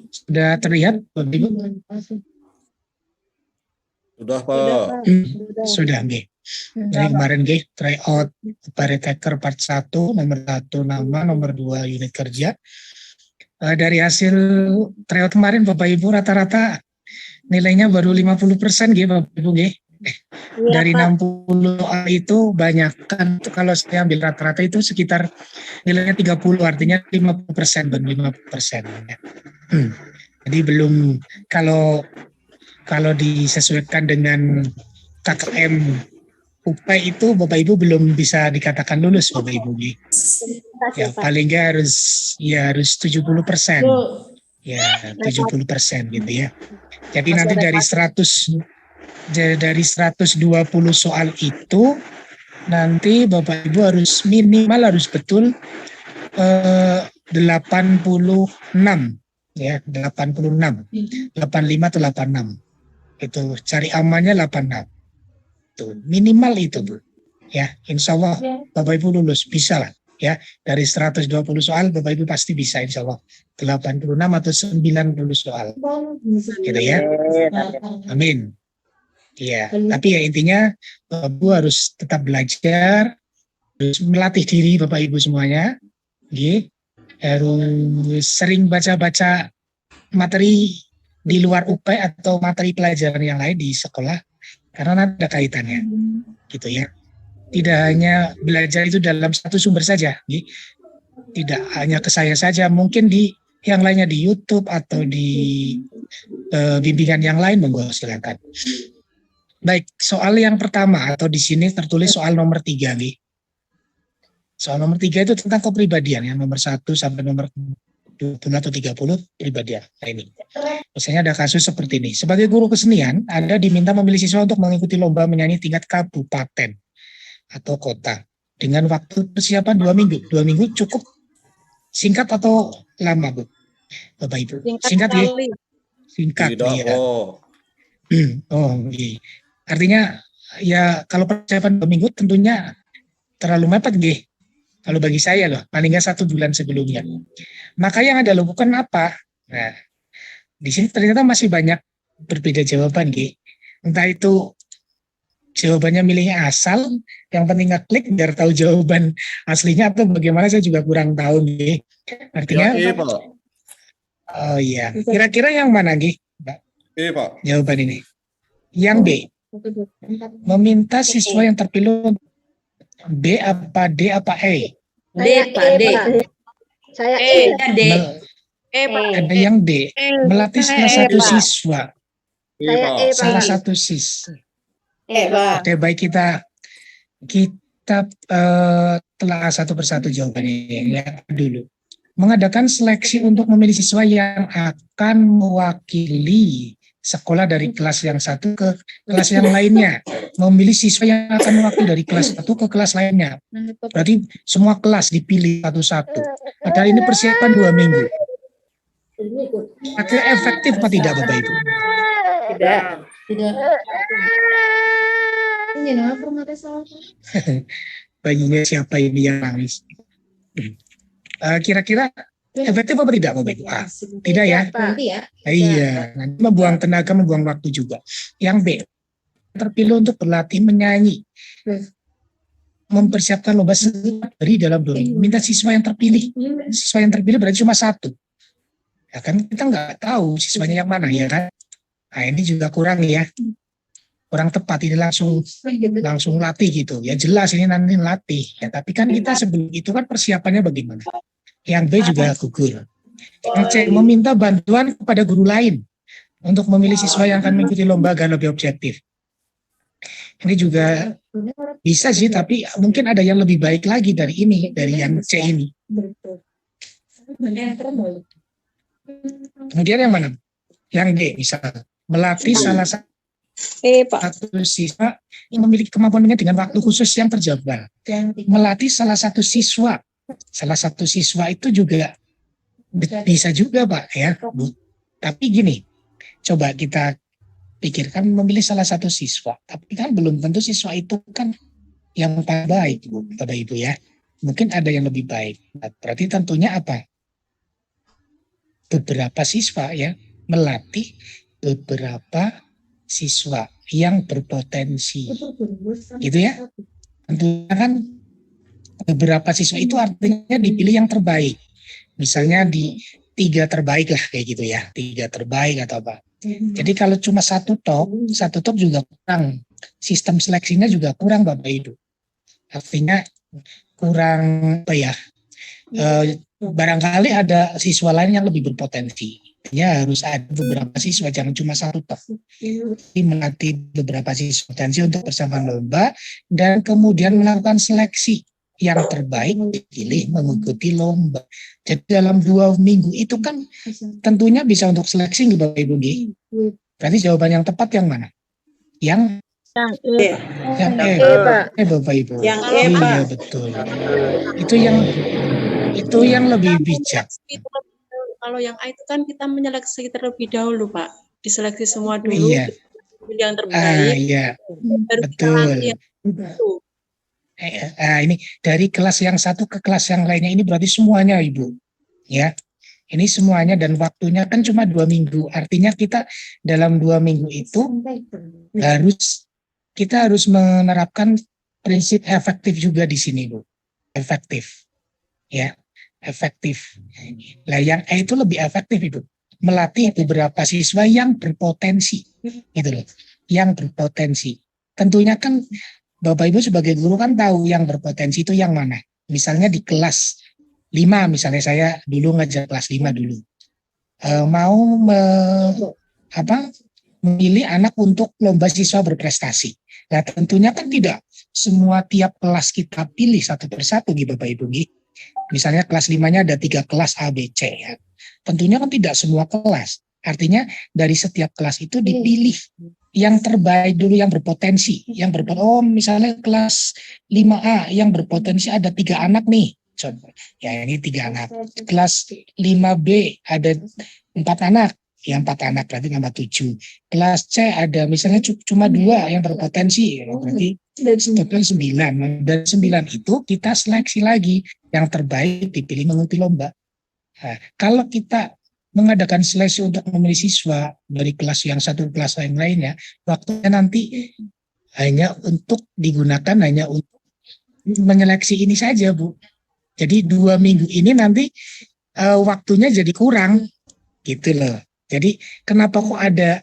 Sudah terlihat, Bapak Ibu? Sudah, Pak. Sudah, nggih. Jadi kemarin nggih tryout Paritaker part 1, nomor 1 nama, nomor 2 unit kerja. Dari hasil tryout kemarin Bapak Ibu rata-rata nilainya baru 50% nggih Bapak Ibu nggih. Dari 60 soal itu banyak kan kalau saya ambil rata-rata itu sekitar nilainya 30, artinya 50%, dan 50%. Jadi belum, kalau disesuaikan dengan KKM UPI itu Bapak Ibu belum bisa dikatakan lulus Bapak Ibu. Ya paling nggak harus 70%. Ya 70% gitu ya. Jadi nanti dari 120 soal itu nanti Bapak Ibu harus betul 86 ya, 86, 85 atau 86. Itu cari amannya 86. Tuh, minimal itu Bu. Ya, insya Allah Bapak Ibu lulus, bisa lah. Ya, dari 120 soal Bapak Ibu pasti bisa insya Allah. 86 atau 90 soal. Gitu ya. Amin. Iya, tapi ya intinya Bapak Ibu harus tetap belajar, harus melatih diri Bapak Ibu semuanya. Harus sering baca-baca materi di luar UP atau materi pelajaran yang lain di sekolah, karena ada kaitannya, gitu ya. Tidak hanya belajar itu dalam satu sumber saja, tidak hanya ke saya saja, mungkin di yang lainnya di YouTube atau di bimbingan yang lain, monggo silakan. Baik, soal yang pertama atau di sini tertulis soal nomor 3 nih. Soal nomor 3 itu tentang kepribadian, yang nomor 1 sampai nomor 20 atau 30 kepribadian. Nah ini, misalnya ada kasus seperti ini. Sebagai guru kesenian, Anda diminta memilih siswa untuk mengikuti lomba menyanyi tingkat kabupaten atau kota dengan waktu persiapan 2 minggu. 2 minggu cukup singkat atau lama, Bu? Bapak Ibu. Singkat ya? Singkat. Ya. Oh, iya. Artinya ya kalau persiapan 2 minggu tentunya terlalu mepet, nggih. Kalau bagi saya loh, paling nggak 1 bulan sebelumnya. Maka yang Anda lakukan apa? Nah, di sini ternyata masih banyak berbeda jawaban, nggih. Entah itu jawabannya milihnya asal, yang penting ngeklik biar tahu jawaban aslinya, atau bagaimana saya juga kurang tahu, nggih. Artinya, Pak. Oh iya, kira-kira yang mana, nggih, Mbak? Pak. Jawaban ini. Yang B. Meminta siswa yang terpilih B apa D apa E? D, Pak, D. Saya D. Pak. Ada yang D. Melatih salah satu siswa. Salah satu siswa. Oke, baik, kita telah satu persatu jawabannya ya dulu. Mengadakan seleksi untuk memilih siswa yang akan mewakili sekolah dari kelas yang satu ke kelas yang lainnya. Memilih siswa yang akan mewakili dari kelas satu ke kelas lainnya. Berarti semua kelas dipilih satu-satu. Padahal ini persiapan 2 minggu. Apakah efektif atau tidak, Bapak Ibu? Tidak. Bayinya siapa ini yang nangis? Kira-kira efektif apa tidak, Bapak Ibu? Tidak ya? Iya, nanti membuang tenaga, membuang waktu juga. Yang B, terpilih untuk berlatih menyanyi, mempersiapkan lomba dari dalam 2 minggu. Minta siswa yang terpilih. Siswa yang terpilih berarti cuma 1. Ya kan kita nggak tahu siswanya yang mana, ya kan? Nah ini juga kurang ya. Kurang tepat, ini langsung latih gitu. Ya jelas ini nanti latih. Ya tapi kan kita sebelum itu kan persiapannya bagaimana? Yang B juga gugur. Yang C, meminta bantuan kepada guru lain untuk memilih siswa yang akan mengikuti lomba agar lebih objektif. Ini juga bisa sih, tapi mungkin ada yang lebih baik lagi dari ini, dari yang C ini. Kemudian yang mana? Yang D, misalnya melatih salah satu siswa yang memiliki kemampuan dengan waktu khusus yang terjadwal. Melatih salah satu siswa itu juga bisa juga, Pak, ya, Bu. Tapi gini, coba kita pikirkan, memilih salah satu siswa, tapi kan belum tentu siswa itu kan yang paling baik, Bu, Bapak Ibu ya. Mungkin ada yang lebih baik. Berarti tentunya apa? beberapa siswa ya, melatih beberapa siswa yang berpotensi. Gitu ya. Tentunya kan beberapa siswa itu artinya dipilih yang terbaik. Misalnya di 3 terbaik lah kayak gitu ya. 3 terbaik atau apa. Jadi kalau cuma satu top juga kurang. Sistem seleksinya juga kurang Bapak Ibu. Artinya kurang apa ya, barangkali ada siswa lain yang lebih berpotensi. Ya harus ada beberapa siswa, jangan cuma satu top. Jadi melatih beberapa siswa potensi untuk persiapan lomba dan kemudian melakukan seleksi yang terbaik dipilih mengikuti lomba. Jadi dalam 2 minggu itu kan tentunya bisa untuk seleksi Bapak Ibu. Berarti jawaban yang tepat yang mana? Yang yang Bapak Ibu. Yang Iya betul. Itu yang lebih bijak. Kalau yang A itu kan kita menyeleksi terlebih dahulu, Pak. Diseleksi semua dulu. Iya. Yang terbaik. Iya. Baru Betul. Ini dari kelas yang satu ke kelas yang lainnya ini berarti semuanya Ibu. Ya. Ini semuanya dan waktunya kan cuma 2 minggu. Artinya kita dalam 2 minggu itu kita harus menerapkan prinsip efektif juga di sini, Bu. Efektif. Ya. Efektif. Nah, yang E itu lebih efektif itu, melatih beberapa siswa yang berpotensi, gitu loh, yang berpotensi. Tentunya kan Bapak Ibu sebagai guru kan tahu yang berpotensi itu yang mana. Misalnya di kelas 5, misalnya saya dulu ngajar kelas 5 dulu, memilih anak untuk lomba siswa berprestasi. Nah, tentunya kan tidak semua tiap kelas kita pilih satu persatu, gitu Bapak Ibu. Misalnya kelas 5-nya ada 3 kelas A, B, C ya. Tentunya kan tidak semua kelas. Artinya dari setiap kelas itu dipilih yang terbaik dulu, yang berpotensi. Misalnya kelas 5A yang berpotensi ada 3 anak nih. Coba. Ya ini 3 anak. Kelas 5B ada 4 anak. Ya 4 anak berarti nambah 7. Kelas C ada misalnya cuma 2 yang berpotensi. Ya, berarti total 9. Dan 9 itu kita seleksi lagi. Yang terbaik dipilih mengikuti lomba. Nah, kalau kita mengadakan seleksi untuk memilih siswa dari kelas yang satu kelas yang lainnya, waktunya nanti hanya untuk digunakan hanya untuk menyeleksi ini saja, Bu. Jadi 2 minggu ini nanti waktunya jadi kurang, gitu loh. Jadi kenapa kok ada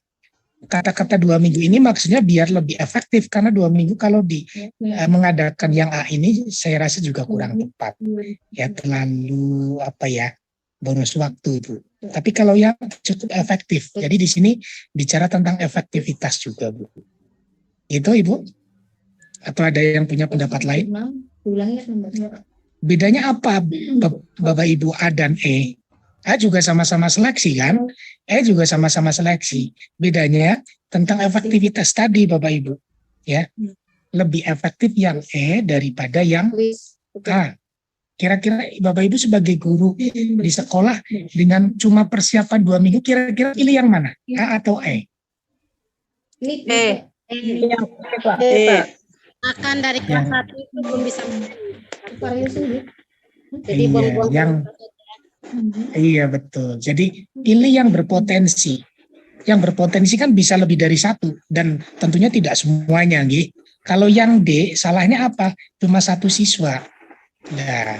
kata-kata 2 minggu ini, maksudnya biar lebih efektif, karena 2 minggu kalau mengadakan yang A ini saya rasa juga kurang tepat. Ya terlalu boros waktu itu. Tapi kalau yang cukup efektif. Jadi di sini bicara tentang efektivitas juga, Bu. Itu Ibu? Atau ada yang punya pendapat lain? Bedanya apa Bapak Ibu A dan E? A juga sama-sama seleksi kan? E juga sama-sama seleksi. Bedanya tentang efektivitas tadi Bapak Ibu. Ya. Lebih efektif yang E daripada yang A. Kira-kira Bapak Ibu sebagai guru di sekolah dengan cuma persiapan 2 minggu, kira-kira pilih yang mana? A atau E? E. Akan dari kelas 1 itu belum bisa. Jadi buang-buang. Iya betul. Jadi pilih yang berpotensi. Yang berpotensi kan bisa lebih dari 1 dan tentunya tidak semuanya, gitu. Kalau yang D salahnya apa? Cuma 1 siswa. Nah,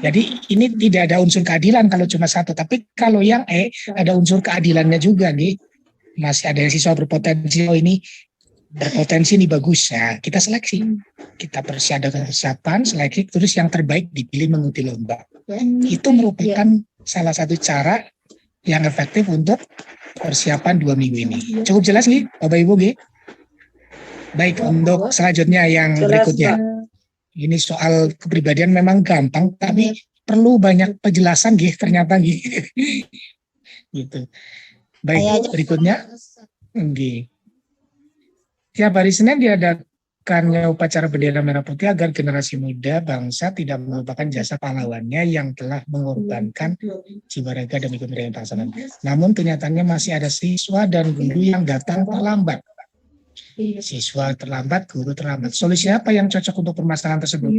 jadi ini tidak ada unsur keadilan kalau cuma 1. Tapi kalau yang E ada unsur keadilannya juga, gitu. Masih ada siswa berpotensi. Oh ini berpotensi ini bagus. Nah, kita seleksi. Kita persiapan, seleksi, terus yang terbaik dipilih mengikuti lomba. Itu merupakan salah satu cara yang efektif untuk persiapan 2 minggu ini. Cukup jelas nih Bapak Ibu? Baik, untuk selanjutnya yang berikutnya. Ini soal kepribadian memang gampang, tapi perlu banyak penjelasan ternyata gitu. Baik, berikutnya. Tiap hari Senin diadakannya upacara bendera merah putih agar generasi muda bangsa tidak melupakan jasa pahlawannya yang telah mengorbankan jiwa raga demi kemerdekaan bangsa. Namun kenyataannya masih ada siswa dan guru yang datang terlambat. Siswa terlambat, guru terlambat. Solusi apa yang cocok untuk permasalahan tersebut?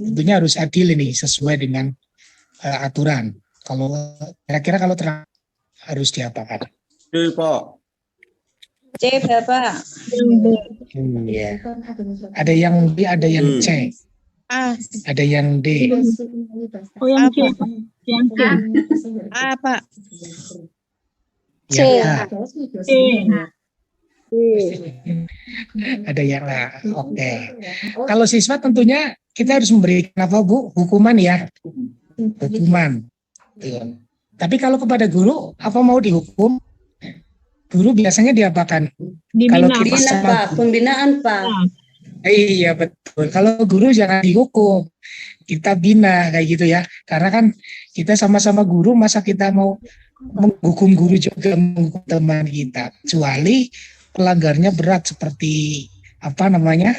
Tentunya harus adil ini, sesuai dengan aturan. Kalau kira-kira kalau terang harus diapakan? D, Pak. C Bapak. Iya. Ada yang B, ada yang C, A. ada yang D. Oh, yang C. Apa? Yang C. A, Pak. Yang A. C. Ada yang A. Oke. Kalau siswa tentunya kita harus memberikan apa, Bu? Hukuman ya. Hukuman. Tuh. Tapi kalau kepada guru, apa mau dihukum? Guru biasanya diapakan? Kalau Dibina. kita Bina sama Pak, pembinaan Pak. iya betul. Kalau guru jangan dihukum, kita bina kayak gitu ya. Karena kan kita sama-sama guru, masa kita mau menghukum guru juga menghukum teman kita. Kecuali pelanggarnya berat seperti apa namanya,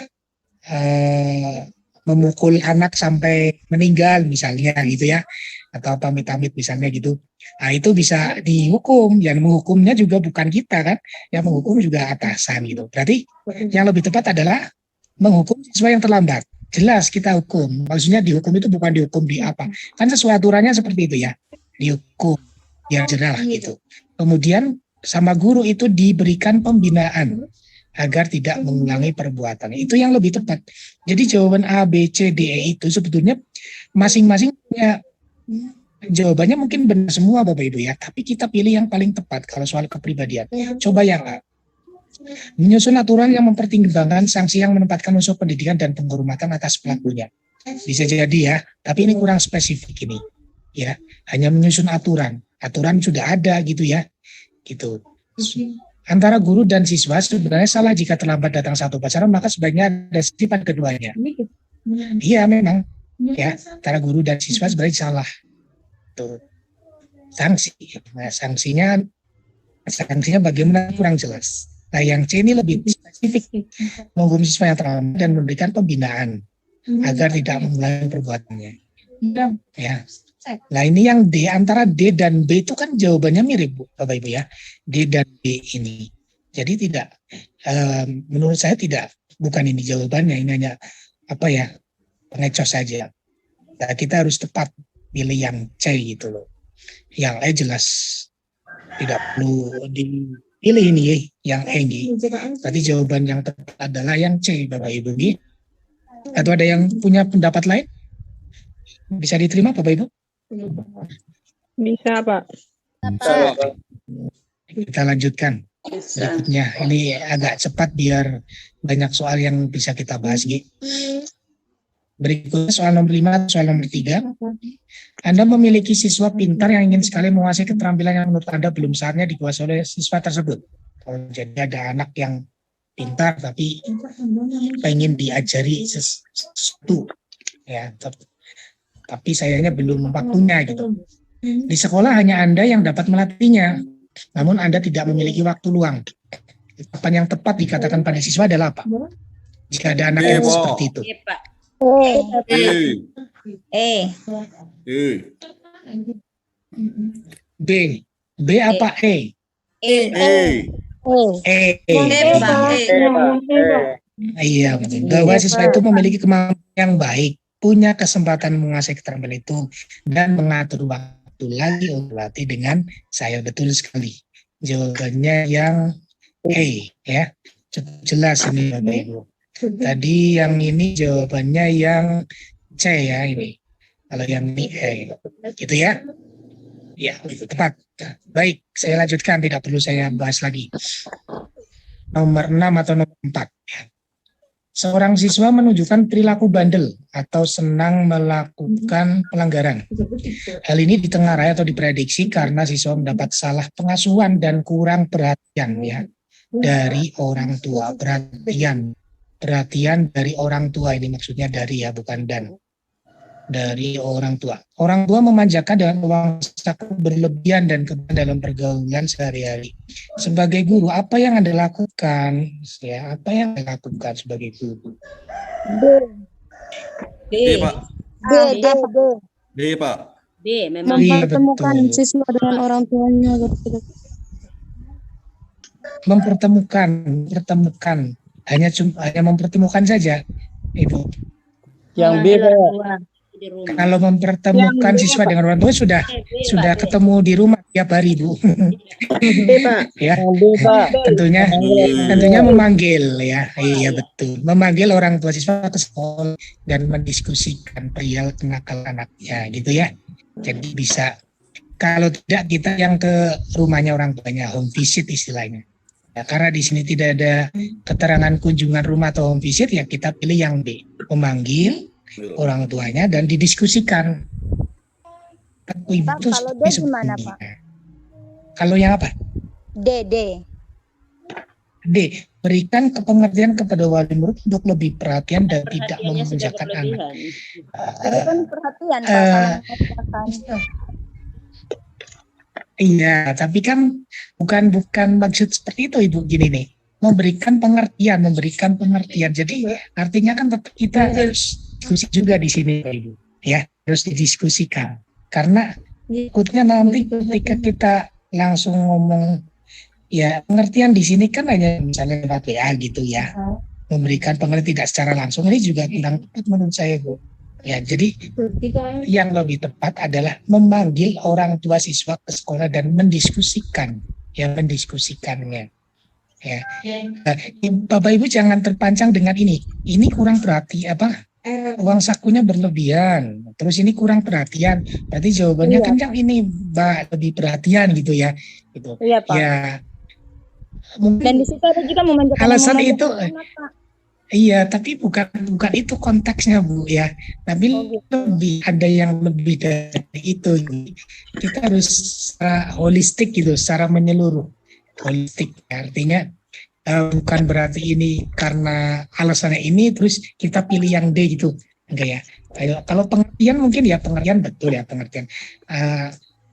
memukul anak sampai meninggal misalnya gitu ya, atau pamit-pamit misalnya gitu. Nah itu bisa dihukum. Yang menghukumnya juga bukan kita kan, yang menghukum juga atasan gitu. Berarti yang lebih tepat adalah menghukum siswa yang terlambat. Jelas kita hukum. Maksudnya dihukum itu bukan dihukum di apa. Kan sesuai aturannya seperti itu ya. Dihukum. Yang jelas gitu. Kemudian sama guru itu diberikan pembinaan agar tidak mengulangi perbuatan. Itu yang lebih tepat. Jadi jawaban A, B, C, D, E itu sebetulnya masing-masing punya jawabannya mungkin benar semua Bapak Ibu ya. Tapi kita pilih yang paling tepat kalau soal kepribadian. Coba yang A. Menyusun aturan yang mempertimbangkan sanksi yang menempatkan unsur pendidikan dan penghormatan atas pelakunya. Bisa jadi ya, tapi ini kurang spesifik ini. Ya, hanya menyusun aturan. Aturan sudah ada gitu ya. Gitu. Antara guru dan siswa sebenarnya salah jika terlambat datang satu upacara, maka sebaiknya ada sifat keduanya. Iya memang. Ya, antara guru dan siswa sebenarnya salah. Tuh. Sanksi. Nah, sanksinya bagaimana kurang jelas. Nah, yang C ini lebih spesifik, menghukum siswa yang terlambat dan memberikan pembinaan agar tidak mengulangi perbuatannya. Ya. Nah, ini yang D, antara D dan B itu kan jawabannya mirip, Bu, Bapak Ibu ya. D dan B ini. Jadi tidak, menurut saya bukan ini jawabannya, ini hanya apa ya, pengecos saja. Nah, kita harus tepat pilih yang C gitu loh. Yang E jelas tidak perlu dipilih ini yang E ini. Berarti jawaban yang tepat adalah yang C Bapak Ibu. Atau ada yang punya pendapat lain? Bisa diterima Bapak Ibu? Bisa Pak. Kita lanjutkan berikutnya. Ini agak cepat biar banyak soal yang bisa kita bahas. Berikutnya soal nomor 5, soal nomor 3. Anda memiliki siswa pintar yang ingin sekali menguasai keterampilan yang menurut Anda belum saatnya dikuasai oleh siswa tersebut. Jadi ada anak yang pintar tapi pengen diajari sesuatu ya, tapi sayangnya belum waktunya gitu. Di sekolah hanya Anda yang dapat melatihnya, namun Anda tidak memiliki waktu luang. Kapan yang tepat dikatakan pada siswa adalah apa? Jika ada anak yang seperti itu. E Pak. E. B. B apa E? E. Pak. Iya, bahwa siswa itu memiliki kemampuan yang baik, punya kesempatan menguasai keterampilan itu, dan mengatur waktu lagi untuk latih dengan saya. Betul sekali. Jawabannya yang E, ya. Cukup jelas ini Bapak Ibu. Tadi yang ini jawabannya yang C ya ini. Kalau yang ini E, gitu ya. Ya, tepat. Baik, saya lanjutkan, tidak perlu saya bahas lagi. Nomor 6 atau nomor 4. Seorang siswa menunjukkan perilaku bandel atau senang melakukan pelanggaran. Hal ini ditengarai atau diprediksi karena siswa mendapat salah pengasuhan dan kurang perhatian ya dari orang tua. Perhatian dari orang tua, ini maksudnya dari ya, bukan dan. Dari orang tua. Orang tua memanjakan dengan uang saku berlebihan dan kebetulan dalam pergaulan sehari-hari. Sebagai guru, apa yang Anda lakukan? Ya, apa yang Anda lakukan sebagai guru? D, Pak. D, Pak. D memang. Mempertemukan Iya, betul. siswa dengan orang tuanya. Mempertemukan. Hanya mempertemukan saja, Ibu. Yang B, Pak. Kalau mempertemukan siswa dengan orang tua sudah ketemu di rumah tiap hari, Bu. Ya, tentunya memanggil ya. Iya betul. Memanggil orang tua siswa ke sekolah dan mendiskusikan perihal kenakalan anaknya gitu ya. Jadi bisa, kalau tidak kita yang ke rumahnya orang tuanya, home visit istilahnya. Ya, karena di sini tidak ada keterangan kunjungan rumah atau home visit, ya kita pilih yang B, memanggil orang tuanya dan didiskusikan. Pak, kalau D gimana, Pak? Kalau yang apa? D. D, berikan pengertian kepada wali murid untuk lebih perhatian dan tidak memanjakan anak. Berikan perhatian, Pak. Iya, tapi kan bukan maksud seperti itu, Ibu. Gini nih, memberikan pengertian. Jadi artinya kan tetap kita harus diskusi juga di sini, Ibu. Ya, harus didiskusikan. Karena takutnya nanti ketika kita langsung ngomong, ya pengertian di sini kan hanya misalnya lewat WA gitu ya. Memberikan pengertian tidak secara langsung, ini juga kurang tepat menurut saya, Bu. Ya, jadi yang lebih tepat adalah memanggil orang tua siswa ke sekolah dan mendiskusikannya. Ya, Bapak Ibu jangan terpancang dengan ini. Ini kurang uang sakunya berlebihan. Terus ini kurang perhatian. Berarti jawabannya kan yang ini, Mbak, lebih perhatian gitu ya. Gitu. Iya, Pak. Ya, mungkin Dan di situ ada juga memanjakan alasan anak, itu. Pak. Iya, tapi bukan itu konteksnya, Bu ya. Tapi lebih ada yang lebih dari itu. Kita harus secara holistik gitu, secara menyeluruh. Holistik artinya bukan berarti ini karena alasannya ini terus kita pilih yang D gitu. Enggak ya. Kalau pengertian mungkin ya pengertian betul ya pengertian.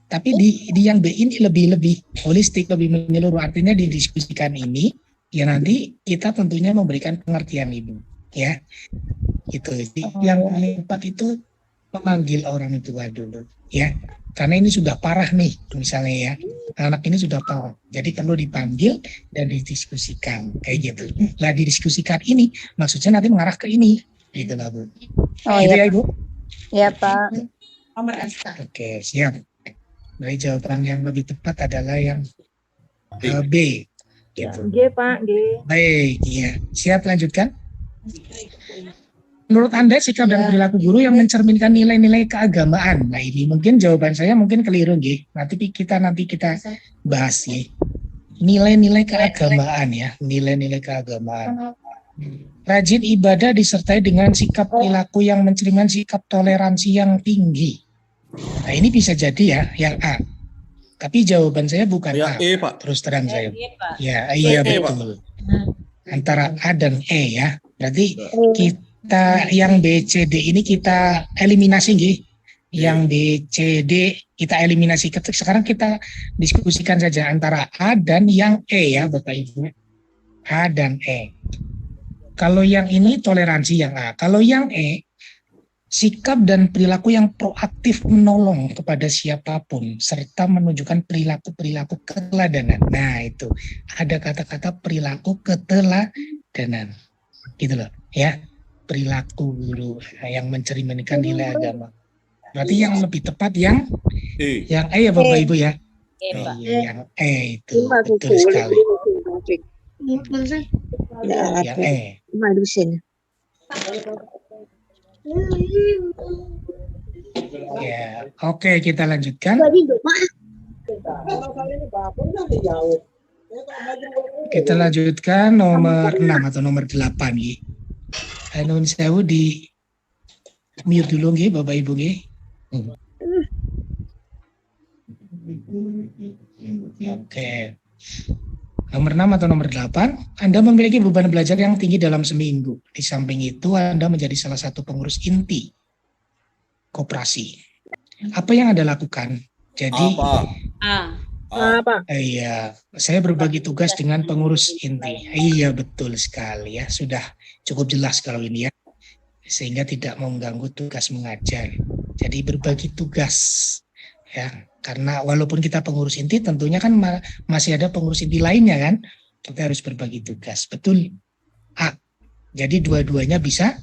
Tapi di yang B ini lebih holistik, lebih menyeluruh. Artinya didiskusikan ini. Ya nanti kita tentunya memberikan pengertian, Ibu, ya, gitu. Jadi yang paling tepat itu memanggil orang tua dulu, ya, karena ini sudah parah nih, misalnya ya, anak ini sudah parah, jadi perlu dipanggil dan didiskusikan, kayak gitu. Lah didiskusikan ini, maksudnya nanti mengarah ke ini, gitu lah, Bu. Oh gitu iya, ya, Ibu. Ya, Pak. Oke, siap. Baik, jawaban yang lebih tepat adalah yang B. Gitu. G, Pak, G. Baik, iya. Siap lanjutkan? Menurut Anda sikap dan perilaku guru yang mencerminkan nilai-nilai keagamaan. Nah, ini mungkin jawaban saya mungkin keliru, nggih. Nanti kita bahas ya. Nilai-nilai keagamaan ya, nilai-nilai keagamaan. Rajin ibadah disertai dengan sikap perilaku yang mencerminkan sikap toleransi yang tinggi. Nah, ini bisa jadi ya, yang A. Tapi jawaban saya bukan A, Pak. terus terang saya. Ya, iya betul. Antara A dan E ya. Berarti kita yang B, C, D ini kita eliminasi, nggih. Yang B, C, D kita eliminasi. Sekarang kita diskusikan saja antara A dan yang E ya, Bapak Ibu. A dan E. Kalau yang ini toleransi yang A. Kalau yang E, sikap dan perilaku yang proaktif menolong kepada siapapun serta menunjukkan perilaku keteladanan. Nah, itu ada kata-kata perilaku keteladanan. Gitu loh, ya. Perilaku guru yang mencerminkan nilai agama. Berarti yang lebih tepat yang E ya Bapak Ibu ya. Yang E itu betul sekali. Yang E. Ya, oke, kita lanjutkan. Kita lanjutkan nomor 6 atau nomor 8 nggih. Nun sewu di mute dulu nggih Bapak Ibu nggih. Oke. Nomor 6 atau nomor 8, Anda memiliki beban belajar yang tinggi dalam seminggu. Di samping itu, Anda menjadi salah satu pengurus inti koperasi. Apa yang Anda lakukan? Jadi, iya, saya berbagi tugas dengan pengurus inti. Iya, betul sekali ya. Sudah cukup jelas kalau ini ya. Sehingga tidak mengganggu tugas mengajar. Jadi berbagi tugas ya. Karena walaupun kita pengurus inti, tentunya kan masih ada pengurus inti lainnya kan. Kita harus berbagi tugas. Betul. A. Jadi dua-duanya bisa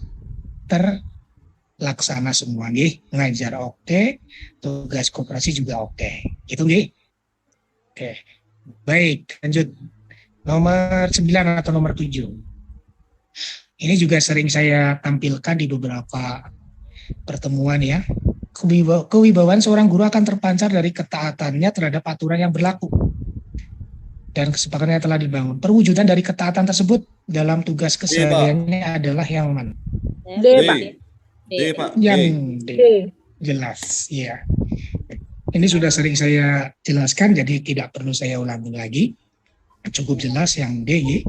laksana semua nggih, ngajar oke, tugas koperasi juga oke. Gitu nggih. Oke. Baik, lanjut. Nomor 9 atau nomor 7. Ini juga sering saya tampilkan di beberapa pertemuan ya. Kewibawaan seorang guru akan terpancar dari ketaatannya terhadap aturan yang berlaku dan kesepakatan yang telah dibangun. Perwujudan dari ketaatan tersebut dalam tugas kesehariannya adalah yang mana? D, Pak. D, Pak. Yang D. D. Jelas, ya. Ini sudah sering saya jelaskan, jadi tidak perlu saya ulangi lagi. Cukup jelas yang D. Ya.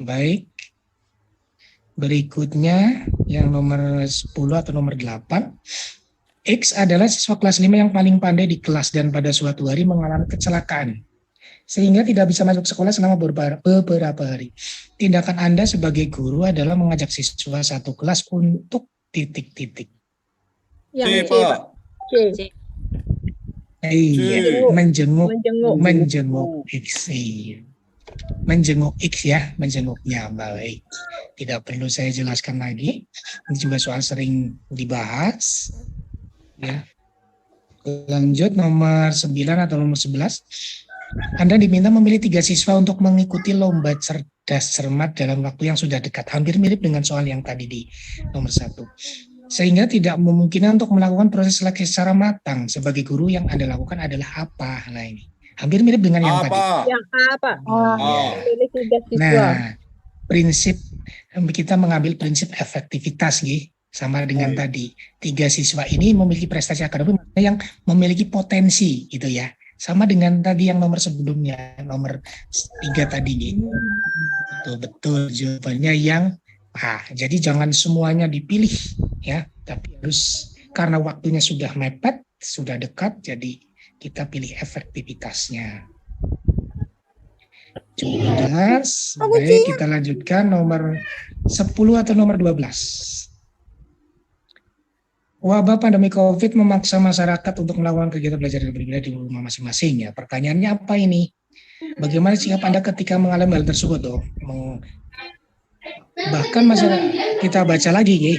Baik. Berikutnya yang nomor 10 atau nomor 8. X adalah siswa kelas 5 yang paling pandai di kelas dan pada suatu hari mengalami kecelakaan sehingga tidak bisa masuk sekolah selama beberapa hari. Tindakan Anda sebagai guru adalah mengajak siswa satu kelas untuk titik-titik. Yang C, C, Pak. Pak. C. Iya, menjenguk X. Iya. Menjenguk X ya, menjenguknya. Baik. Tidak perlu saya jelaskan lagi. Ini juga soal sering dibahas. Ya. Lanjut nomor 9 atau nomor 11. Anda diminta memilih 3 siswa untuk mengikuti lomba cerdas cermat dalam waktu yang sudah dekat. Hampir mirip dengan soal yang tadi di nomor 1. Sehingga tidak memungkinkan untuk melakukan proses seleksi secara matang. Sebagai guru yang Anda lakukan adalah apa? Nah ini. Hampir mirip dengan yang tadi. Yang A, Pak. Pilih 3 siswa. Nah, prinsip kita mengambil prinsip efektivitas nih, sama dengan tadi 3 siswa ini memiliki prestasi akademik yang memiliki potensi gitu ya, sama dengan tadi yang nomor sebelumnya nomor 3 tadi nih. Betul jawabannya yang A. Jadi jangan semuanya dipilih ya, tapi harus karena waktunya sudah mepet, sudah dekat, jadi kita pilih efektivitasnya. Cukup jelas. Baik, kita lanjutkan nomor 10 atau nomor 12. Wabah pandemi COVID memaksa masyarakat untuk melakukan kegiatan belajar dan beribadah di rumah masing-masing ya. Pertanyaannya apa ini? Bagaimana sikap Anda ketika mengalami hal tersebut? Bahkan masyarakat, kita baca lagi ya.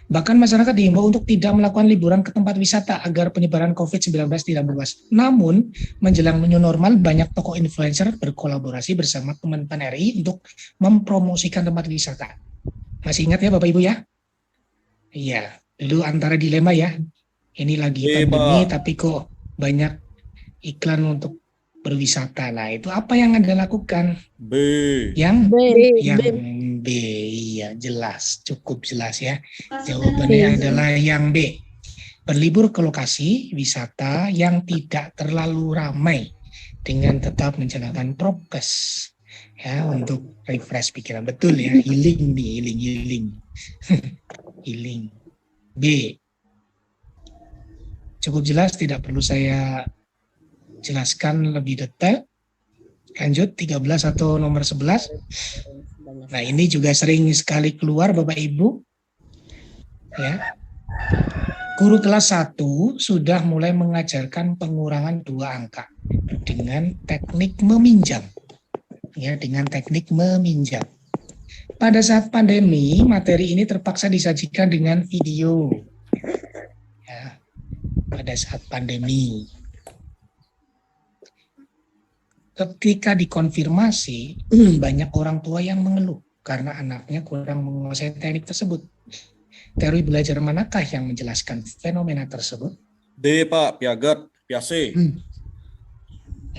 Bahkan masyarakat diimbau untuk tidak melakukan liburan ke tempat wisata agar penyebaran COVID-19 tidak meluas. Namun, menjelang new normal, banyak tokoh influencer berkolaborasi bersama Kemenpan RI untuk mempromosikan tempat wisata. Masih ingat ya Bapak Ibu ya? Iya, dulu antara dilema ya. Ini lagi pandemi tapi kok banyak iklan untuk berwisata. Nah, itu apa yang Anda lakukan? B. Yang B. Yang B, iya jelas, cukup jelas ya. Jawabannya adalah yang B. Berlibur ke lokasi wisata yang tidak terlalu ramai dengan tetap menjalankan prokes ya untuk refresh pikiran. Betul ya, healing nih, healing. Healing. B. Cukup jelas, tidak perlu saya jelaskan lebih detail. Lanjut 13 atau nomor 11. Nah, ini juga sering sekali keluar Bapak Ibu. Ya. Guru kelas 1 sudah mulai mengajarkan pengurangan 2 angka dengan teknik meminjam. Ya, dengan teknik meminjam. Pada saat pandemi, materi ini terpaksa disajikan dengan video. Ya. Pada saat pandemi. Ketika dikonfirmasi, banyak orang tua yang mengeluh karena anaknya kurang menguasai teknik tersebut. Teori belajar manakah yang menjelaskan fenomena tersebut? D, Pak. Piaget, Piase.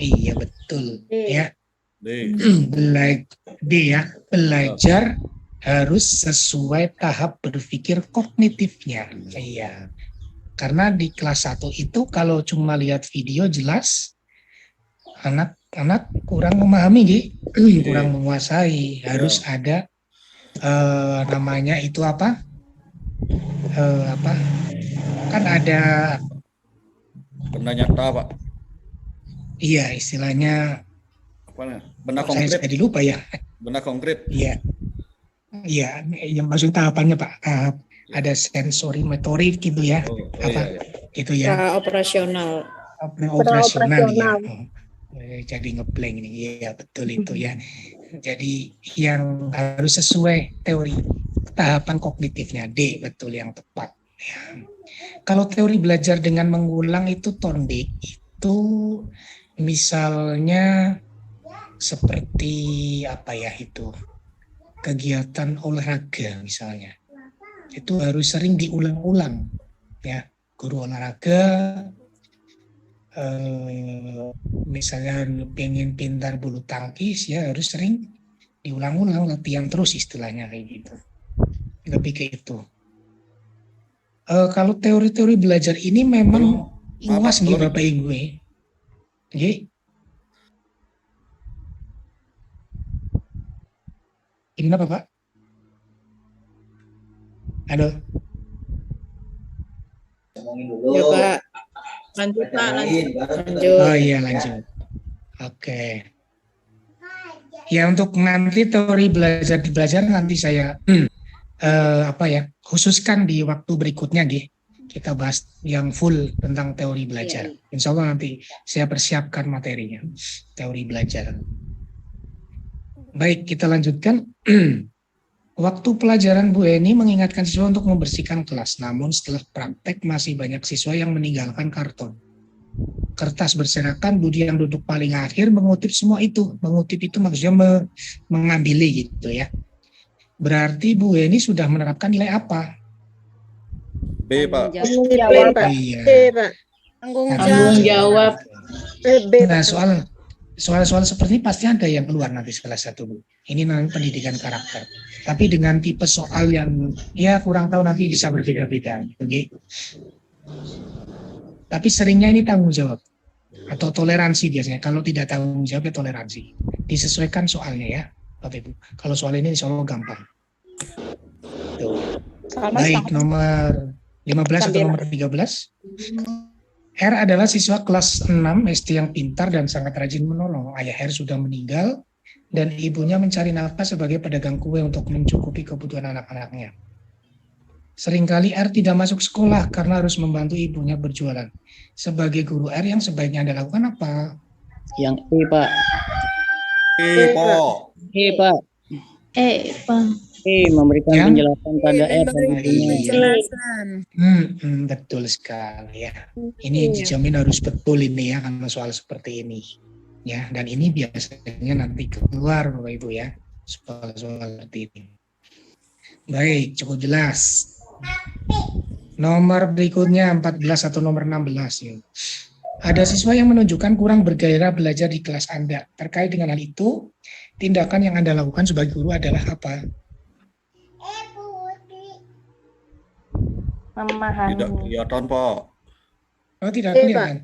Iya, betul. Ya. D. D ya. Belajar harus sesuai tahap berpikir kognitifnya. Iya. Karena di kelas 1 itu kalau cuma lihat video jelas, anak kurang memahami, kurang menguasai. Harus ada namanya itu apa? Kan ada Benda nyata, Pak. Iya, istilahnya Apa? Benda saya konkret. jadi lupa ya. Benda konkret. Iya. Iya, yang maksud tahapannya Pak. Ada sensori motorik gitu ya. Iya. Gitu ya. Operasional. Operasional ya. Jadi ngeblank ini, ya betul itu ya. Jadi yang harus sesuai teori tahapan kognitifnya. D, betul yang tepat. Ya. Kalau teori belajar dengan mengulang itu Thorndike itu misalnya seperti apa ya itu kegiatan olahraga misalnya. Itu harus sering diulang-ulang ya. Guru olahraga misalnya pengen pintar bulu tangkis ya harus sering diulang-ulang, latihan terus istilahnya kayak gitu. Lebih ke itu. Kalau teori-teori belajar ini memang luas nih Bapak Ibu. Oke. Gimana Bapak? Halo. Ya Pak. Lanjut Pak, lanjut. Oh iya lanjut. Oke. Ya untuk nanti teori belajar nanti saya khususkan di waktu berikutnya kita bahas yang full tentang teori belajar. Insya Allah nanti saya persiapkan materinya teori belajar. Baik, kita lanjutkan. Waktu pelajaran Bu Eni mengingatkan siswa untuk membersihkan kelas, namun setelah praktek masih banyak siswa yang meninggalkan karton. Kertas berserakan, Budi yang duduk paling akhir mengutip semua itu. Mengutip itu maksudnya mengambil gitu ya. Berarti Bu Eni sudah menerapkan nilai apa? B, Pak. Tanggung jawab, Pak. Iya. Pak. Tanggung Tanggung jawab. B, Nah, Pak. soal seperti ini pasti ada yang keluar nanti kelas 1, Bu. Ini nanti pendidikan karakter. Tapi dengan tipe soal yang ya kurang tahu nanti bisa berbeda-beda. Oke. Tapi seringnya ini tanggung jawab atau toleransi biasanya. Kalau tidak tanggung jawab ya toleransi. Disesuaikan soalnya ya, Bapak Ibu. Kalau soal ini insya Allah gampang. Tuh. Baik, nomor 15 atau nomor 13. R adalah siswa kelas 6 SD yang pintar dan sangat rajin menolong. Ayah R sudah meninggal dan ibunya mencari nafkah sebagai pedagang kue untuk mencukupi kebutuhan anak-anaknya. Seringkali R tidak masuk sekolah karena harus membantu ibunya berjualan. Sebagai guru R yang sebaiknya Anda lakukan apa? Yang E, Pak. E, Pak. E, Pak. Pak. E, memberikan Yang? penjelasan pada R dan ibunya. Penjelasan. Betul sekali ya. Ini dijamin harus betul ini ya karena soal seperti ini. Ya, dan ini biasanya nanti keluar Bapak Ibu ya. Soal-soal seperti ini. Baik, cukup jelas. Nomor berikutnya 14 atau nomor 16 ya. Ada siswa yang menunjukkan kurang bergairah belajar di kelas Anda. Terkait dengan hal itu, tindakan yang Anda lakukan sebagai guru adalah apa? Memahami. Tidak kelihatan, Pak. Oh, tidak Pak. kelihatan.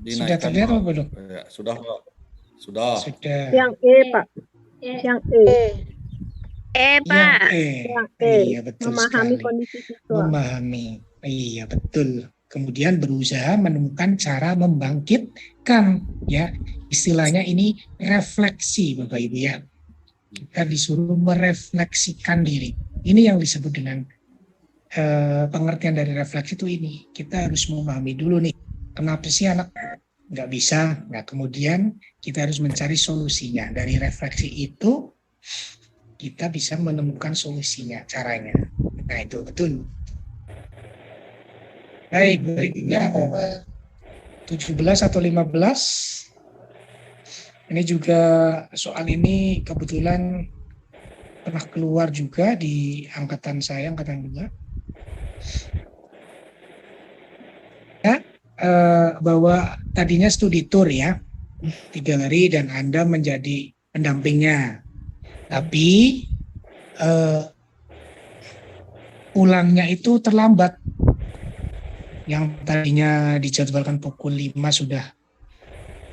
Sudah Dinaikkan, terlihat Pak. apa belum? Ya, sudah, Pak. Sudah. Sudah. Yang E, Pak. Yang E. Yang E. Yang E. Iya, betul Memahami sekali. kondisi siswa. Memahami. Iya, betul. Kemudian berusaha menemukan cara membangkitkan ya. Istilahnya ini refleksi Bapak Ibu ya. Kita disuruh merefleksikan diri. Ini yang disebut dengan pengertian dari refleksi itu ini. Kita harus memahami dulu nih. Kenapa sih anak nggak bisa? Nah, kemudian kita harus mencari solusinya. Dari refleksi itu kita bisa menemukan solusinya, caranya. Nah, itu betul. Baik, berikutnya 17 atau 15. Ini juga soal ini kebetulan pernah keluar juga di angkatan saya, angkatan 2. Ya, bahwa tadinya studi tour ya, 3 hari dan Anda menjadi pendampingnya. Tapi pulangnya itu terlambat. Yang tadinya dijadwalkan pukul 5 sudah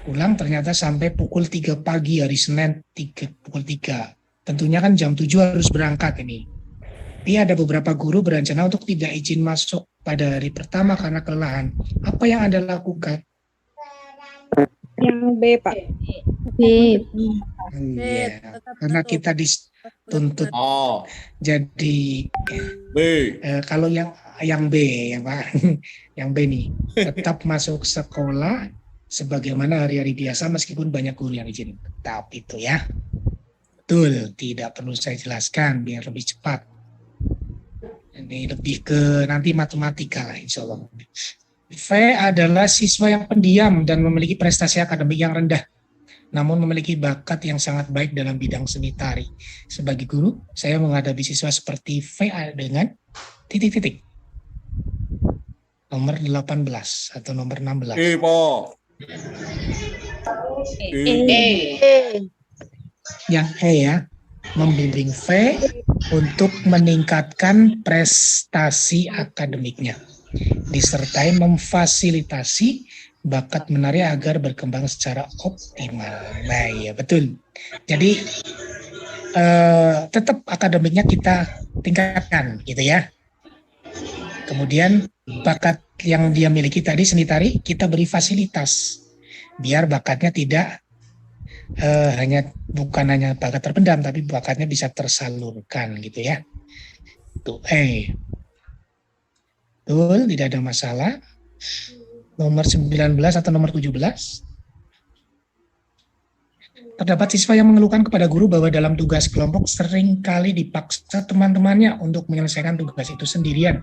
pulang, ternyata sampai pukul 3 pagi hari Senin pukul 3. Tentunya kan jam 7 harus berangkat ini. Tapi ada beberapa guru berencana untuk tidak izin masuk pada hari pertama karena kelelahan. Apa yang Anda lakukan? Yang B, Pak. B. Iya, karena kita dituntut A, jadi B. kalau yang B ya Pak, yang B nih tetap masuk sekolah sebagaimana hari-hari biasa meskipun banyak guru yang izin. Tetap itu ya. Betul, tidak perlu saya jelaskan biar lebih cepat. Ini lebih ke nanti matematika lah insya Allah. V adalah siswa yang pendiam dan memiliki prestasi akademik yang rendah, namun memiliki bakat yang sangat baik dalam bidang seni tari. Sebagai guru, saya menghadapi siswa seperti V dengan titik-titik. Nomor 18 atau nomor 16. E, Pak. Yang E ya, membimbing V untuk meningkatkan prestasi akademiknya, disertai memfasilitasi bakat menari agar berkembang secara optimal. Nah iya betul. Jadi tetap akademiknya kita tingkatkan gitu ya. Kemudian bakat yang dia miliki tadi seni tari kita beri fasilitas biar bakatnya tidak bukan hanya bakat terpendam tapi bakatnya bisa tersalurkan gitu ya. Tuh betul, tidak ada masalah. Nomor 19 atau nomor 17. Terdapat siswa yang mengeluhkan kepada guru bahwa dalam tugas kelompok seringkali dipaksa teman-temannya untuk menyelesaikan tugas itu sendirian.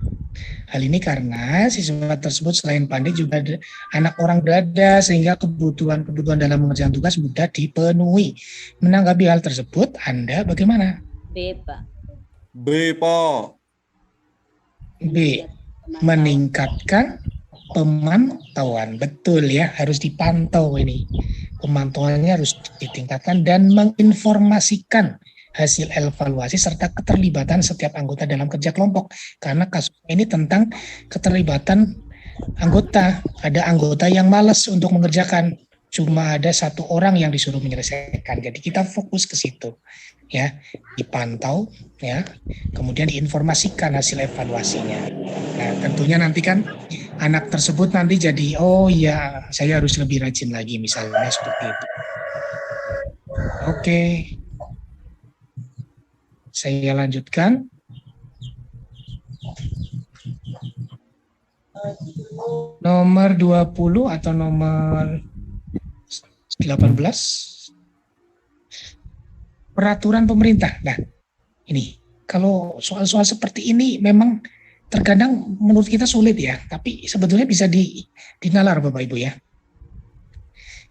Hal ini karena siswa tersebut selain pandai juga anak orang berada sehingga kebutuhan dalam mengerjakan tugas mudah dipenuhi. Menanggapi hal tersebut, Anda bagaimana? B, Pak. B, Pak. B. Meningkatkan pemantauan. Betul ya, harus dipantau ini. Pemantauannya harus ditingkatkan dan menginformasikan hasil evaluasi serta keterlibatan setiap anggota dalam kerja kelompok. Karena kasus ini tentang keterlibatan anggota. Ada anggota yang malas untuk mengerjakan. Cuma ada satu orang yang disuruh menyelesaikan. Jadi kita fokus ke situ. Ya, dipantau ya. Kemudian diinformasikan hasil evaluasinya. Nah, tentunya nanti kan anak tersebut nanti jadi, oh ya saya harus lebih rajin lagi misalnya seperti itu. Oke. Saya lanjutkan. Nomor 20 atau nomor 18. Peraturan pemerintah. Nah, ini kalau soal-soal seperti ini memang terkadang menurut kita sulit ya, tapi sebetulnya bisa dinalar Bapak Ibu ya.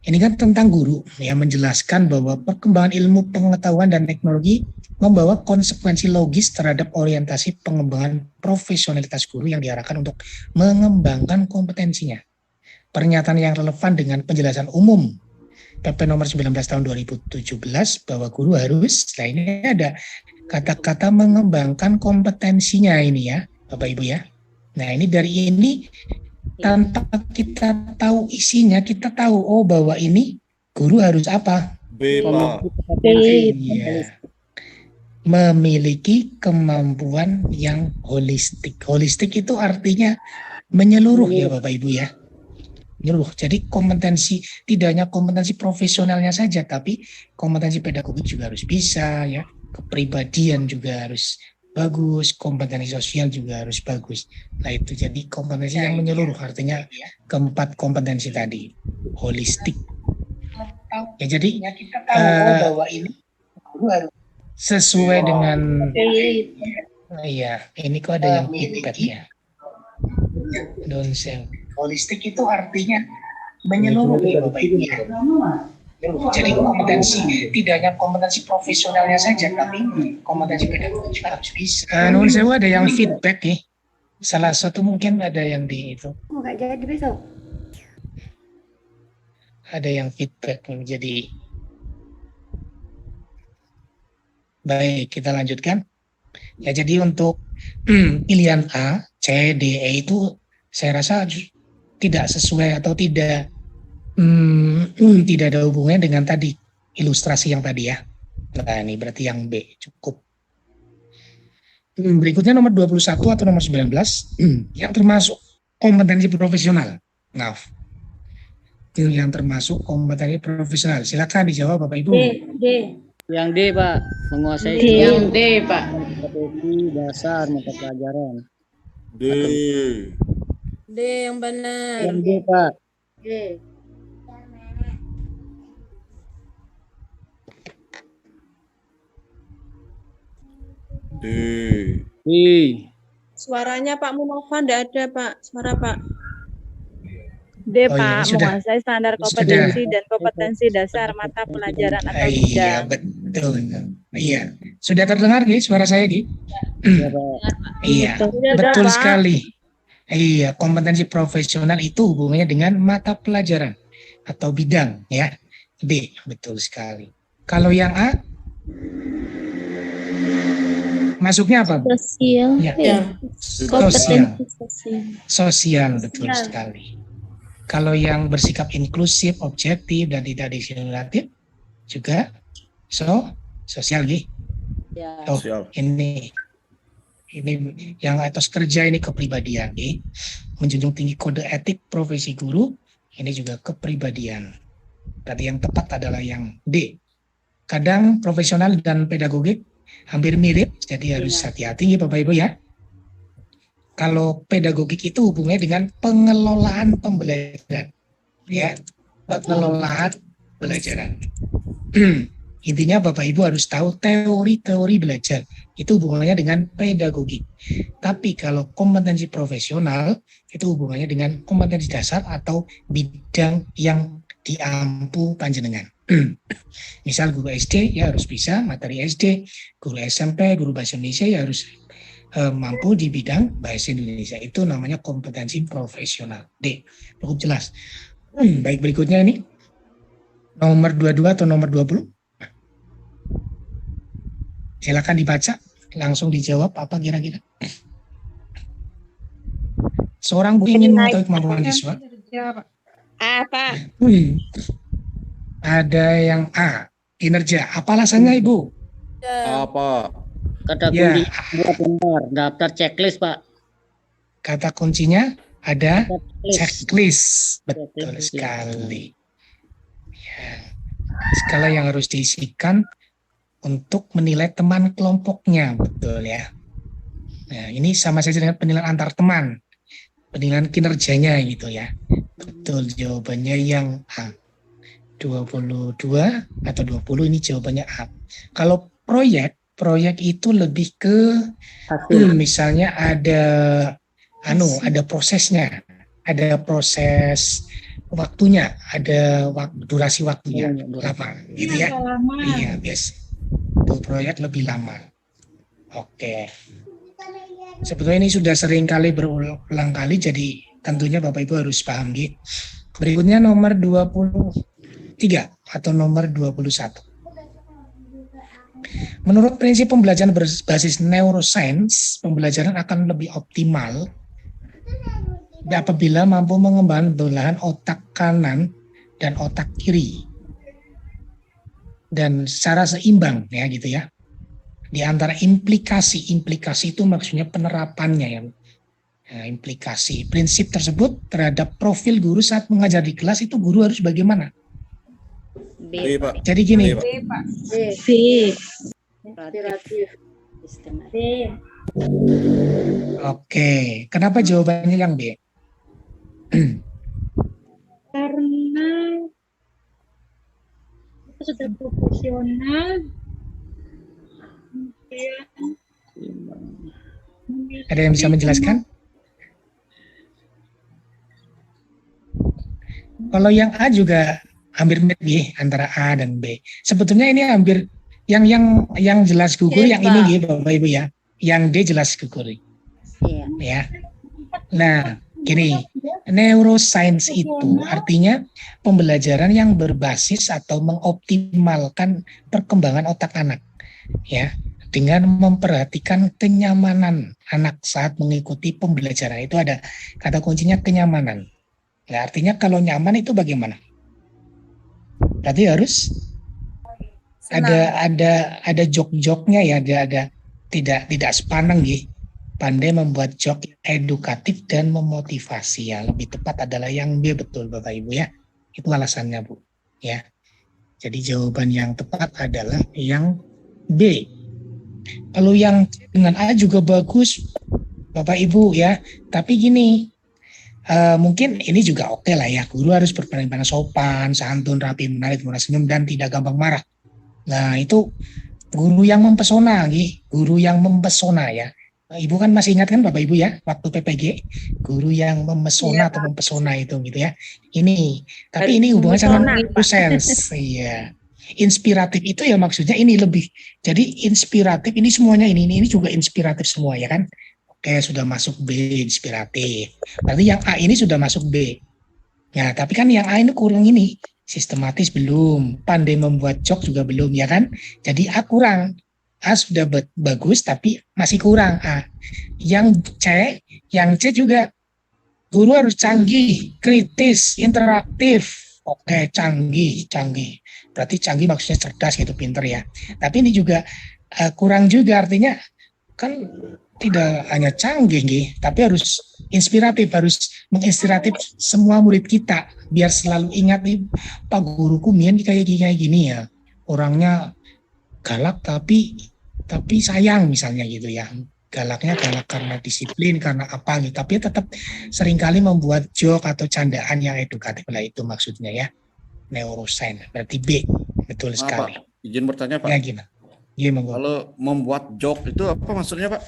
Ini kan tentang guru ya, menjelaskan bahwa perkembangan ilmu pengetahuan dan teknologi membawa konsekuensi logis terhadap orientasi pengembangan profesionalitas guru yang diarahkan untuk mengembangkan kompetensinya. Pernyataan yang relevan dengan penjelasan umum PP nomor 19 tahun 2017 bahwa guru harus, nah ini ada kata-kata mengembangkan kompetensinya ini ya Bapak Ibu ya. Nah ini dari ini tanpa kita tahu isinya, kita tahu oh bahwa ini guru harus apa? B, Pak. Iya. Memiliki kemampuan yang holistik. Holistik itu artinya menyeluruh ya Bapak Ibu ya. Menyeluruh. Jadi kompetensi tidak hanya kompetensi profesionalnya saja, tapi kompetensi pedagogik juga harus bisa ya. Kepribadian juga harus bagus, kompetensi sosial juga harus bagus. Nah itu jadi kompetensi yang menyeluruh, artinya keempat kompetensi tadi, holistik. Ya jadi kita tahu bahwa ini sesuai dengan, iya ini kok ada yang feedback ya. Don't say. Holistik itu artinya menyeluruh ya Bapak Ibu ya. Jadi kompetensi tidak hanya kompetensi profesionalnya saja, tapi kompetensi pedagogik juga harus bisa. Nuhun sewu ada yang feedback nih. Salah satu mungkin ada yang di itu. Nggak jadi besok. Ada yang feedback jadi. Baik, kita lanjutkan. Ya jadi untuk pilihan A, C, D, E itu saya rasa tidak sesuai atau tidak ada hubungannya dengan tadi ilustrasi yang tadi ya. Nah ini berarti yang B cukup. Berikutnya nomor 21 atau nomor 19 yang termasuk kompetensi profesional. Nah, itu yang termasuk kompetensi profesional. Silakan dijawab Bapak Ibu. D. Yang D, Pak. Menguasai Yang D, Pak. strategi dasar mata pelajaran. D. D yang benar. Yang D, Pak. D. D. D. Suaranya Pak Munova enggak ada, Pak. Suara Pak. D, Oh iya, Pak, sudah. menguasai standar kompetensi dan kompetensi dasar mata pelajaran atau Iya, bidang. betul. Iya. Sudah terdengar, Gi, suara saya, Gi? Ya, Pak. Iya, Sudah, betul Pak. sekali. Iya, kompetensi profesional itu hubungannya dengan mata pelajaran atau bidang, ya. D, betul sekali. Kalau yang A, masuknya apa? Bu? Sosial. Ya. Ya. Sosial. Kompetensi sosial. Sosial, betul sekali. Kalau yang bersikap inklusif, objektif, dan tidak diskriminatif, juga sosial, Gi. Ya. Oh, Sosial. ini yang etos kerja ini kepribadian, Gi. Menjunjung tinggi kode etik profesi guru, ini juga kepribadian. Berarti yang tepat adalah yang D. Kadang profesional dan pedagogik hampir mirip, jadi harus hati-hati ya Bapak Ibu ya. Kalau pedagogik itu hubungannya dengan pengelolaan pembelajaran, ya, pengelolaan pelajaran. Intinya Bapak Ibu harus tahu teori-teori belajar, itu hubungannya dengan pedagogik. Tapi kalau kompetensi profesional, itu hubungannya dengan kompetensi dasar atau bidang yang diampu panjenengan. Misal guru SD ya harus bisa materi SD, guru SMP, guru bahasa Indonesia ya harus mampu di bidang bahasa Indonesia. Itu namanya kompetensi profesional. D. Cukup jelas. Baik, berikutnya ini. Nomor 22 atau nomor 20? Silakan dibaca. Langsung dijawab apa kira-kira. Seorang guru ingin mengetahui kemampuan siswa. A, Pak. Ada yang A. Kinerja. Apa alasannya Ibu? Apa? Kata Ya. kunci buat benar. Daftar checklist, Pak. Kata kuncinya ada Checklist. checklist. Betul Checklist, ya. sekali. Ya. Skala yang harus diisikan untuk menilai teman kelompoknya, betul ya. Nah, ini sama saja dengan penilaian antar teman, penilaian kinerjanya gitu ya. Betul, jawabannya yang A. 22 atau 20 ini jawabannya A. Kalau proyek itu lebih ke misalnya ada prosesnya, ada proses waktunya, ada durasi waktunya lama, gitu ya. Iya, biasa. Itu proyek lebih lama. Oke. Sebetulnya ini sudah sering kali berulang kali, jadi tentunya Bapak Ibu harus paham gitu. Berikutnya nomor 23 atau nomor 21. Menurut prinsip pembelajaran berbasis neuroscience, pembelajaran akan lebih optimal apabila mampu mengembangkan belahan otak kanan dan otak kiri dan secara seimbang ya gitu ya. Di antara implikasi itu maksudnya penerapannya ya. Nah, implikasi prinsip tersebut terhadap profil guru saat mengajar di kelas itu guru harus bagaimana? B, Pak. Jadi gini, B, Pak. B. Inspiratif. B. oke. Kenapa jawabannya yang B? Karena itu sudah profesional. Ada yang bisa menjelaskan? Kalau yang A juga hampir mirip ya, antara A dan B. Sebetulnya ini hampir yang jelas gugur yang ini ya, Bapak Ibu ya. Yang D jelas gugur. Iya. Ya. Nah, gini, neuroscience itu artinya pembelajaran yang berbasis atau mengoptimalkan perkembangan otak anak. Ya, dengan memperhatikan kenyamanan anak saat mengikuti pembelajaran. Itu ada kata kuncinya kenyamanan. Nah, artinya kalau nyaman itu bagaimana? Berarti harus ada jok-joknya ya, ada tidak sepaneng gitu. Pandai membuat jok edukatif dan memotivasi ya. Lebih tepat adalah yang B, betul Bapak Ibu ya. Itu alasannya Bu. Ya. Jadi jawaban yang tepat adalah yang B. Kalau yang dengan A juga bagus Bapak Ibu ya. Tapi gini, mungkin ini juga oke lah ya. Guru harus berpenampilan sopan, santun, rapi, menarik, murah senyum, dan tidak gampang marah. Nah itu Guru yang mempesona, guru yang mempesona ya. Ibu kan masih ingat kan Bapak Ibu ya, waktu PPG, guru yang memesona atau mempesona itu gitu ya. Ini, tapi ini hubungannya sama sense, iya. Inspiratif itu ya maksudnya ini lebih. Jadi inspiratif ini semuanya ini juga inspiratif semua ya kan. Oke, sudah masuk B inspiratif. Berarti yang A ini sudah masuk B. Ya, tapi kan yang A ini kurang ini. Sistematis belum, pandai membuat joke juga belum ya kan. Jadi A kurang. A sudah bagus tapi masih kurang A. Yang C juga guru harus canggih, kritis, interaktif. Oke, canggih. Berarti canggih maksudnya cerdas gitu, pinter ya. Tapi ini juga kurang juga, artinya kan tidak hanya canggih, tapi harus inspiratif, harus menginspiratif semua murid kita biar selalu ingat nih Pak guruku Mian kayak gini ya. Orangnya galak tapi sayang misalnya gitu ya. Galak karena disiplin, karena apa gitu. Tapi tetap seringkali membuat joke atau candaan yang edukatif lah, itu maksudnya ya. Neuroscience, berarti B. Betul sekali. Pak, izin bertanya Pak. Ya gimana? Kalau membuat joke itu apa maksudnya Pak?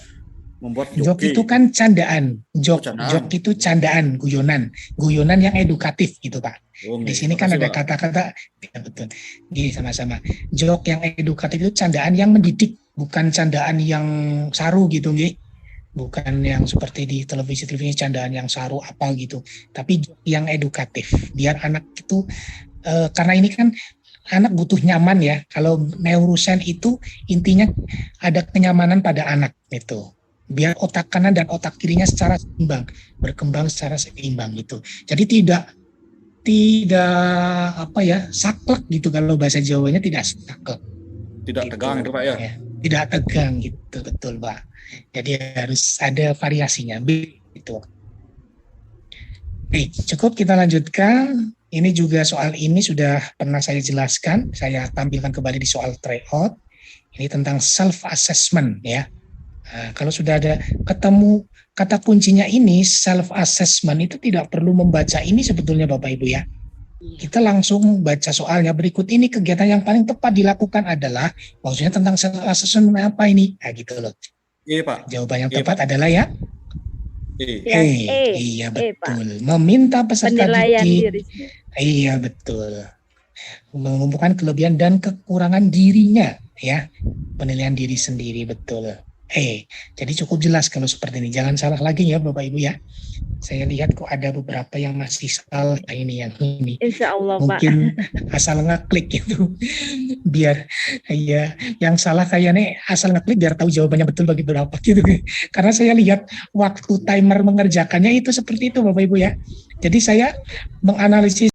Membuat joke itu kan candaan. Joke itu candaan, guyonan yang edukatif gitu Pak. Di sini kan ada kata-kata, ya betul. Gini sama-sama. Joke yang edukatif itu candaan yang mendidik, bukan candaan yang saru gitu, nggih. Bukan yang seperti di televisi candaan yang saru apa gitu. Tapi joke yang edukatif, biar anak itu karena ini kan anak butuh nyaman ya. Kalau neuroscience itu intinya ada kenyamanan pada anak itu. Biar otak kanan dan otak kirinya secara seimbang, berkembang secara seimbang gitu. Jadi tidak saklek gitu, kalau bahasa Jawanya tidak saklek. Tidak gitu. Tegang itu Pak ya? Tidak tegang gitu, betul Pak. Jadi harus ada variasinya gitu. Oke, cukup kita lanjutkan. Ini juga soal ini sudah pernah saya jelaskan, saya tampilkan kembali di soal tryout. Ini tentang self assessment ya. Nah, kalau sudah ada ketemu kata kuncinya ini self assessment, itu tidak perlu membaca ini sebetulnya Bapak Ibu ya. Kita langsung baca soalnya. Berikut ini kegiatan yang paling tepat dilakukan adalah, maksudnya tentang self assessment apa ini? Nah gitu loh. Iya Pak. Jawaban yang tepat adalah ya. Iya betul. Pak. Meminta peserta didik. Diri. Iya betul. Mengumpulkan kelebihan dan kekurangan dirinya ya. Penilaian diri sendiri, betul. Jadi cukup jelas kalau seperti ini. Jangan salah lagi ya Bapak Ibu ya. Saya lihat kok ada beberapa yang masih salah ini yang ini. Insya Allah mungkin Pak. Asal ngeklik gitu. Biar ya yang salah kayaknya asal ngeklik biar tahu jawabannya betul bagi berapa gitu. Karena saya lihat waktu timer mengerjakannya itu seperti itu Bapak Ibu ya. Jadi saya menganalisis